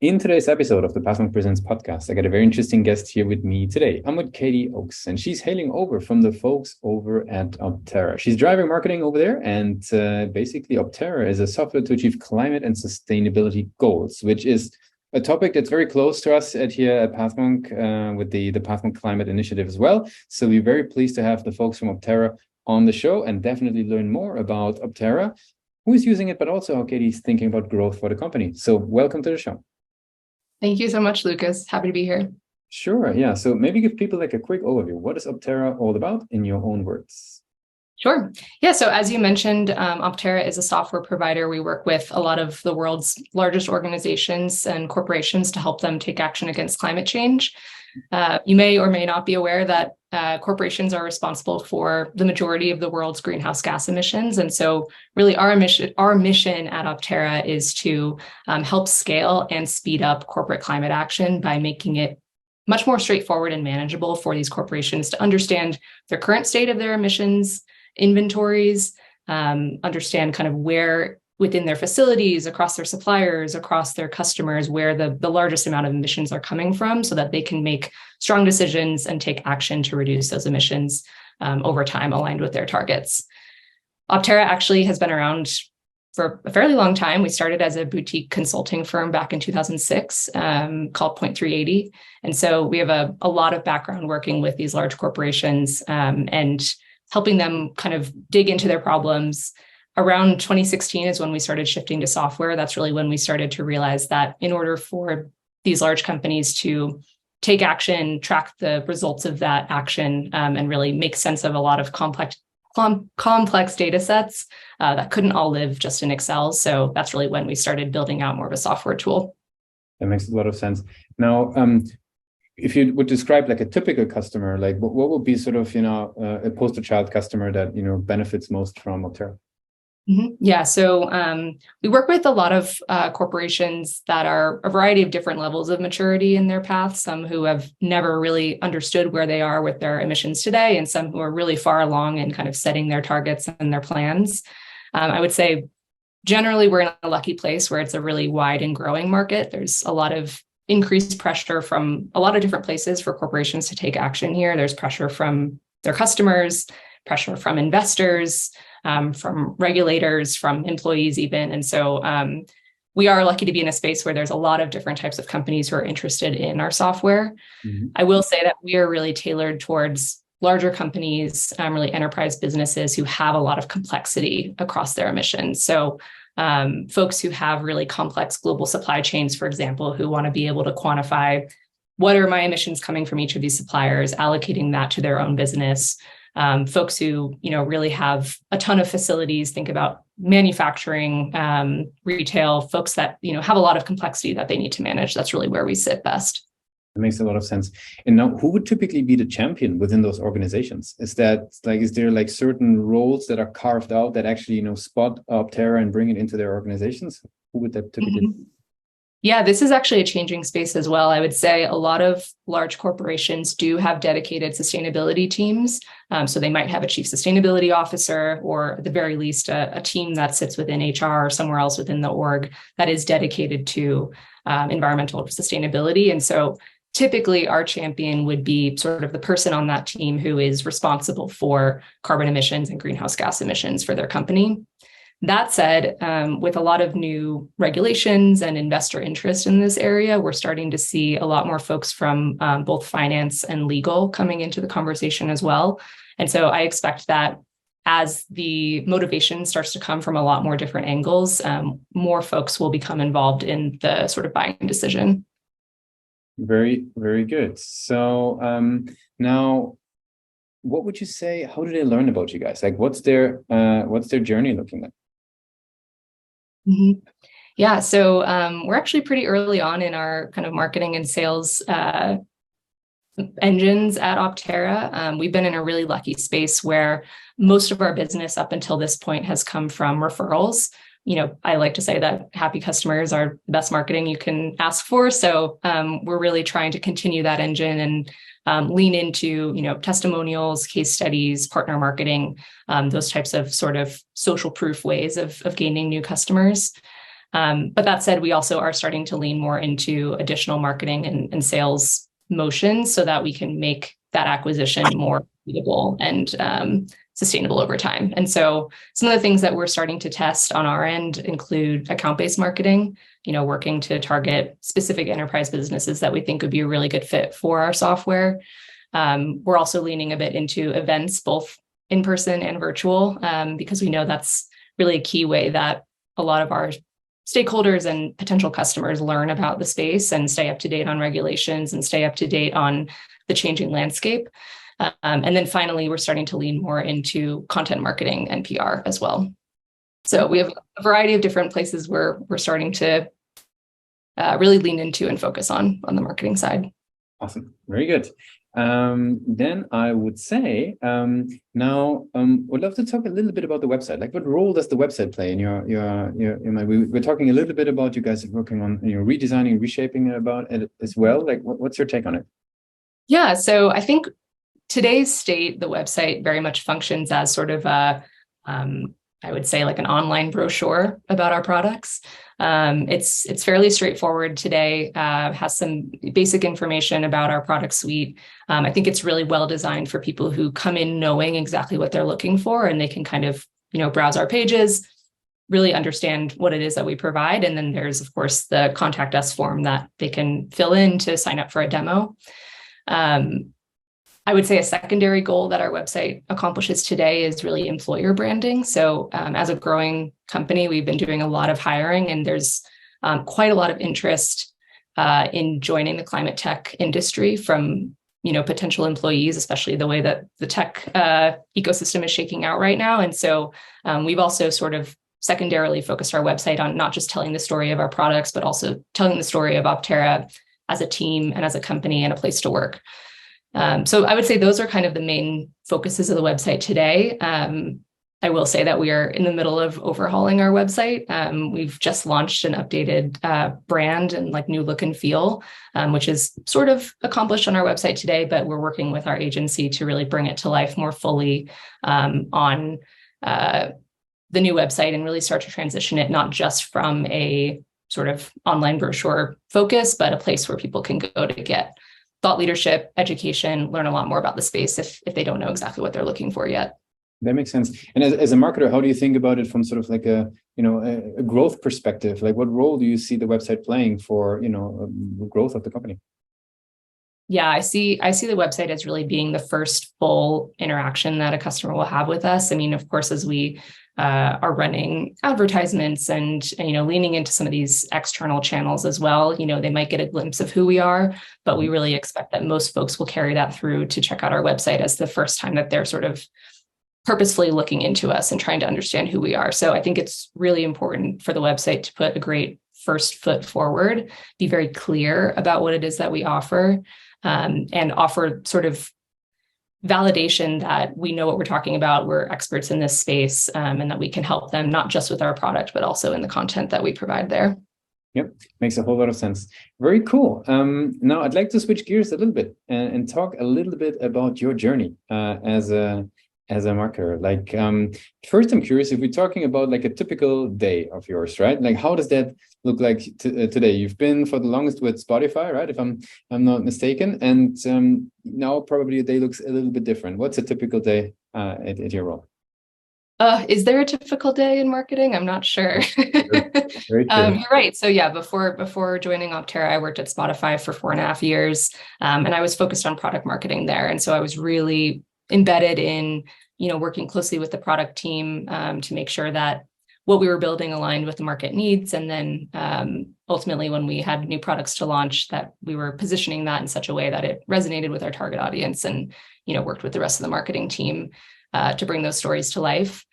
In today's episode of the Passmark Presents podcast, I got a very interesting guest here with me today. I'm with Katie Oakes, and she's hailing over from the folks over at Optera. She's driving marketing over there, and basically, Optera is a software to achieve climate and sustainability goals, which is a topic that's very close to us here at Passmark with the Passmark Climate Initiative as well. So we're very pleased to have the folks from Optera on the show and definitely learn more about Optera, who is using it, but also how Katie's thinking about growth for the company. So welcome to the show. Thank you so much, Lucas. Happy to be here. Sure. Yeah. So maybe give people like a quick overview. What is Optera all about in your own words? Sure. Yeah. So as you mentioned, Optera is a software provider. We work with a lot of the world's largest organizations and corporations to help them take action against climate change. You may or may not be aware that corporations are responsible for the majority of the world's greenhouse gas emissions. And so really our mission at Optera is to help scale and speed up corporate climate action by making it much more straightforward and manageable for these corporations to understand their current state of their emissions inventories, understand kind of where within their facilities, across their suppliers, across their customers, where the largest amount of emissions are coming from so that they can make strong decisions and take action to reduce those emissions over time aligned with their targets. Optera actually has been around for a fairly long time. We started as a boutique consulting firm back in 2006 called Point 380. And so we have a lot of background working with these large corporations and helping them kind of dig into their problems. Around 2016 is when we started shifting to software. That's really when we started to realize that in order for these large companies to take action, track the results of that action, and really make sense of a lot of complex data sets that couldn't all live just in Excel. So that's really when we started building out more of a software tool. That makes a lot of sense. Now, if you would describe like a typical customer, like what would be sort of, a poster child customer that, benefits most from Optera? Mm-hmm. Yeah, so we work with a lot of corporations that are a variety of different levels of maturity in their path, some who have never really understood where they are with their emissions today, and some who are really far along in kind of setting their targets and their plans. I would say generally we're in a lucky place where it's a really wide and growing market. There's a lot of increased pressure from a lot of different places for corporations to take action here. There's pressure from their customers, pressure from investors, from regulators, from employees even. And so we are lucky to be in a space where there's a lot of different types of companies who are interested in our software. Mm-hmm. I will say that we are really tailored towards larger companies, really enterprise businesses who have a lot of complexity across their emissions. So folks who have really complex global supply chains, for example, who want to be able to quantify what are my emissions coming from each of these suppliers, allocating that to their own business. Folks who, really have a ton of facilities, think about manufacturing, retail, folks that, have a lot of complexity that they need to manage. That's really where we sit best. That makes a lot of sense. And now, who would typically be the champion within those organizations? Is there like certain roles that are carved out that actually, spot Optera and bring it into their organizations? Who would that typically be? Yeah, this is actually a changing space as well. I would say a lot of large corporations do have dedicated sustainability teams. So they might have a chief sustainability officer, or at the very least, a team that sits within HR or somewhere else within the org that is dedicated to environmental sustainability. And so typically our champion would be sort of the person on that team who is responsible for carbon emissions and greenhouse gas emissions for their company. That said, with a lot of new regulations and investor interest in this area, we're starting to see a lot more folks from both finance and legal coming into the conversation as well. And so I expect that as the motivation starts to come from a lot more different angles, more folks will become involved in the sort of buying decision. Very, very good. So now, what would you say? How do they learn about you guys? Like, what's their journey looking like? Mm-hmm. Yeah, so we're actually pretty early on in our kind of marketing and sales engines at Optera. We've been in a really lucky space where most of our business up until this point has come from referrals. I like to say that happy customers are the best marketing you can ask for. So we're really trying to continue that engine and lean into, testimonials, case studies, partner marketing, those types of sort of social proof ways of gaining new customers. But that said, we also are starting to lean more into additional marketing and sales motions so that we can make that acquisition more repeatable and sustainable over time. And so some of the things that we're starting to test on our end include account-based marketing, working to target specific enterprise businesses that we think would be a really good fit for our software. We're also leaning a bit into events, both in person and virtual, because we know that's really a key way that a lot of our stakeholders and potential customers learn about the space and stay up to date on regulations and stay up to date on the changing landscape. And then finally, we're starting to lean more into content marketing and PR as well. So we have a variety of different places where we're starting to really lean into and focus on the marketing side. Awesome. Very good. Then I would say now would love to talk a little bit about the website. Like, what role does the website play in your we're talking a little bit about you guys working on redesigning, reshaping about it as well. Like, what's your take on it? Yeah, so I think today's state, the website very much functions as sort of a I would say like an online brochure about our products. It's fairly straightforward today, has some basic information about our product suite. I think it's really well designed for people who come in knowing exactly what they're looking for, and they can kind of, browse our pages, really understand what it is that we provide. And then there's, of course, the contact us form that they can fill in to sign up for a demo. I would say a secondary goal that our website accomplishes today is really employer branding. So as a growing company, we've been doing a lot of hiring, and there's quite a lot of interest in joining the climate tech industry from potential employees, especially the way that the tech ecosystem is shaking out right now. And so we've also sort of secondarily focused our website on not just telling the story of our products, but also telling the story of Optera as a team and as a company and a place to work. So I would say those are kind of the main focuses of the website today. I will say that we are in the middle of overhauling our website. We've just launched an updated brand and like new look and feel, which is sort of accomplished on our website today, but we're working with our agency to really bring it to life more fully on the new website and really start to transition it not just from a sort of online brochure focus, but a place where people can go to get thought leadership, education, learn a lot more about the space if they don't know exactly what they're looking for yet. That makes sense. And as a marketer, how do you think about it from sort of like a growth perspective? Like, what role do you see the website playing for, growth of the company? Yeah, I see the website as really being the first full interaction that a customer will have with us. I mean, of course, as we are running advertisements and leaning into some of these external channels as well, they might get a glimpse of who we are, but we really expect that most folks will carry that through to check out our website as the first time that they're sort of purposefully looking into us and trying to understand who we are. So I think it's really important for the website to put a great first foot forward, be very clear about what it is that we offer, and offer sort of validation that we know what we're talking about, we're experts in this space, and that we can help them not just with our product, but also in the content that we provide there. Yep, makes a whole lot of sense. Very cool. Now I'd like to switch gears a little bit and talk a little bit about your journey as a marketer. Like, first, I'm curious if we're talking about like a typical day of yours, right? Like, how does that look like today? You've been for the longest with Spotify, right? If I'm not mistaken, and now probably a day looks a little bit different. What's a typical day at your role? Is there a typical day in marketing? I'm not sure. Very true. You're right. So yeah, before joining Optera, I worked at Spotify for 4.5 years, and I was focused on product marketing there. And so I was really embedded in, working closely with the product team to make sure that what we were building aligned with the market needs. And then ultimately, when we had new products to launch, that we were positioning that in such a way that it resonated with our target audience and, worked with the rest of the marketing team to bring those stories to life.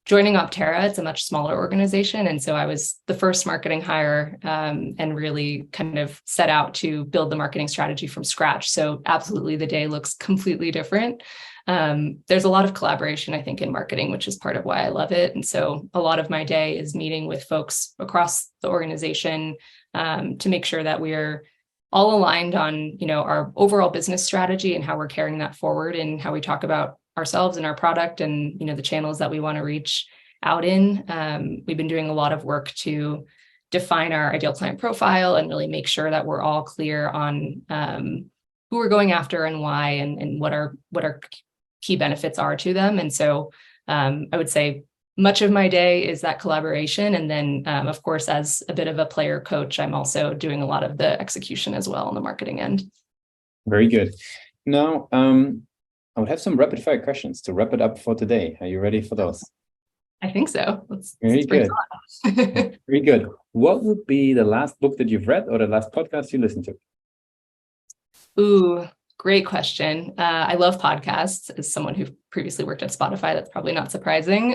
Joining Optera, it's a much smaller organization. And so I was the first marketing hire and really kind of set out to build the marketing strategy from scratch. So absolutely, the day looks completely different. There's a lot of collaboration, I think, in marketing, which is part of why I love it. And so a lot of my day is meeting with folks across the organization to make sure that we're all aligned on, our overall business strategy and how we're carrying that forward and how we talk about ourselves and our product and, the channels that we want to reach out in. We've been doing a lot of work to define our ideal client profile and really make sure that we're all clear on who we're going after and why, and what our key benefits are to them. And so I would say much of my day is that collaboration. And then, of course, as a bit of a player coach, I'm also doing a lot of the execution as well on the marketing end. Very good. Now, I would have some rapid fire questions to wrap it up for today. Are you ready for those? I think so. Very good. Very good. What would be the last book that you've read or the last podcast you listened to? Ooh, great question. I love podcasts. As someone who previously worked at Spotify, that's probably not surprising.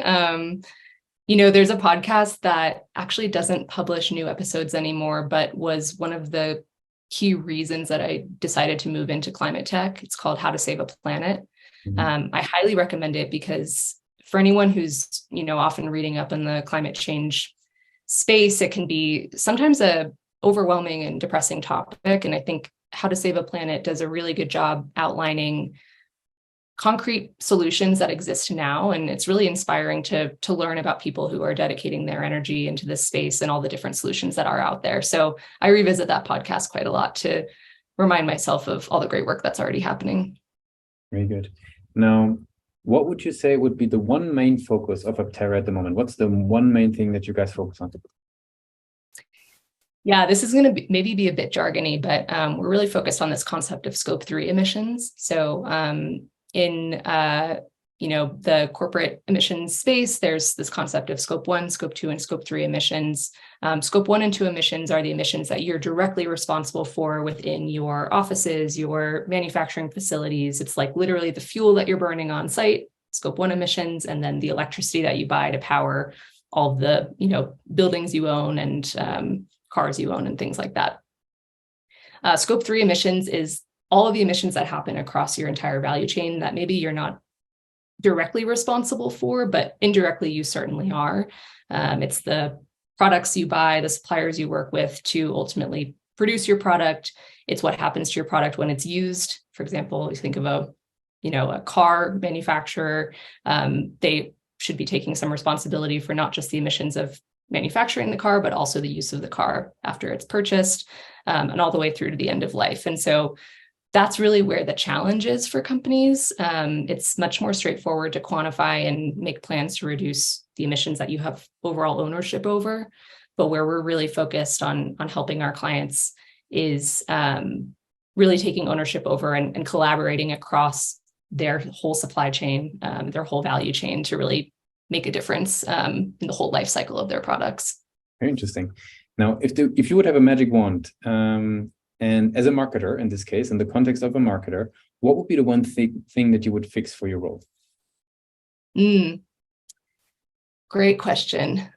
There's a podcast that actually doesn't publish new episodes anymore, but was one of the key reasons that I decided to move into climate tech. It's called How to Save a Planet. I highly recommend it because for anyone who's, often reading up in the climate change space, it can be sometimes a overwhelming and depressing topic. And I think How to Save a Planet does a really good job outlining concrete solutions that exist now. And it's really inspiring to learn about people who are dedicating their energy into this space and all the different solutions that are out there. So I revisit that podcast quite a lot to remind myself of all the great work that's already happening. Very good. Now, what would you say would be the one main focus of Optera at the moment? What's the one main thing that you guys focus on? Yeah, this is going to maybe be a bit jargony, but we're really focused on this concept of scope 3 emissions. So in the corporate emissions space, there's this concept of scope 1, scope 2, and scope 3 emissions. Scope 1 and 2 emissions are the emissions that you're directly responsible for within your offices, your manufacturing facilities. It's like literally the fuel that you're burning on site, scope 1 emissions, and then the electricity that you buy to power all the buildings you own and cars you own and things like that. Scope 3 emissions is all of the emissions that happen across your entire value chain that maybe you're not directly responsible for, but indirectly you certainly are. It's the products you buy, the suppliers you work with to ultimately produce your product. It's what happens to your product when it's used. For example, you think of a car manufacturer, they should be taking some responsibility for not just the emissions of manufacturing the car, but also the use of the car after it's purchased, and all the way through to the end of life. And so that's really where the challenge is for companies. It's much more straightforward to quantify and make plans to reduce the emissions that you have overall ownership over. But where we're really focused on helping our clients is really taking ownership over and collaborating across their whole supply chain, their whole value chain to really make a difference in the whole life cycle of their products. Very interesting. Now, if you would have a magic wand, and as a marketer, in this case, in the context of a marketer, what would be the one thing that you would fix for your role? Great question.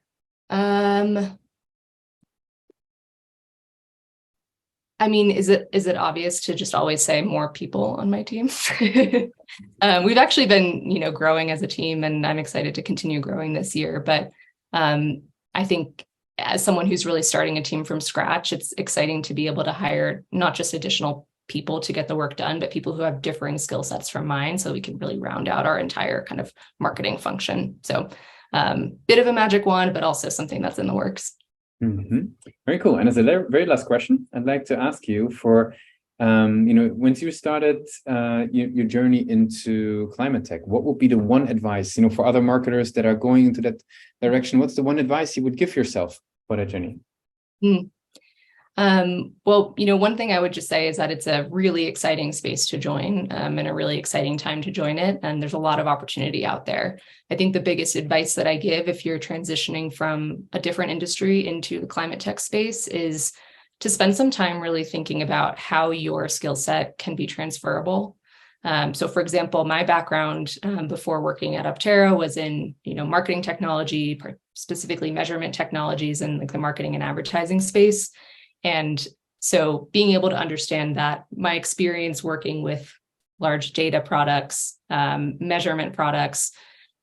Is it obvious to just always say more people on my team? We've actually been, growing as a team, and I'm excited to continue growing this year. But I think as someone who's really starting a team from scratch, it's exciting to be able to hire not just additional people to get the work done, but people who have differing skill sets from mine, so we can really round out our entire kind of marketing function. So bit of a magic wand, but also something that's in the works. Very cool. And as a very last question, I'd like to ask you for, once you started your journey into climate tech, what would be the one advice, for other marketers that are going into that direction? What's the one advice you would give yourself for that journey? Well, one thing I would just say is that it's a really exciting space to join, and a really exciting time to join it. And there's a lot of opportunity out there. I think the biggest advice that I give if you're transitioning from a different industry into the climate tech space is to spend some time really thinking about how your skill set can be transferable. So for example, my background before working at Optera was in, marketing technology, specifically measurement technologies in the marketing and advertising space. And so being able to understand that my experience working with large data products, measurement products,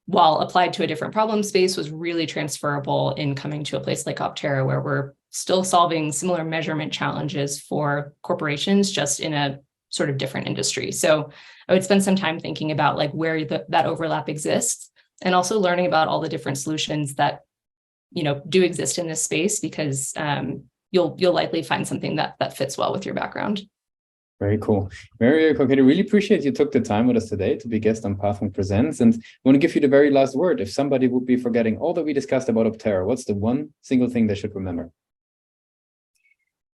while applied to a different problem space, was really transferable in coming to a place like Optera, where we're still solving similar measurement challenges for corporations, just in a sort of different industry. So I would spend some time thinking about where that overlap exists, and also learning about all the different solutions that do exist in this space, because you'll likely find something that fits well with your background. Very cool. Very cool. I really appreciate you took the time with us today to be guest on Pathwing Presents. And I want to give you the very last word. If somebody would be forgetting all that we discussed about Optera, what's the one single thing they should remember?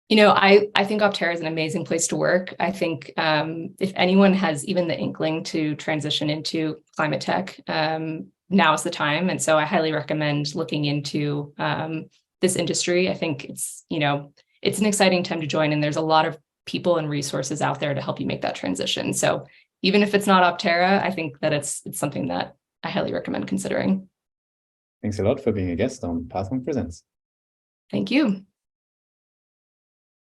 I think Optera is an amazing place to work. I think if anyone has even the inkling to transition into climate tech, now is the time. And so I highly recommend looking into this industry. I think it's an exciting time to join, and there's a lot of people and resources out there to help you make that transition. So even if it's not Optera, I think that it's something that I highly recommend considering. Thanks a lot for being a guest on Pathwing Presents. Thank you.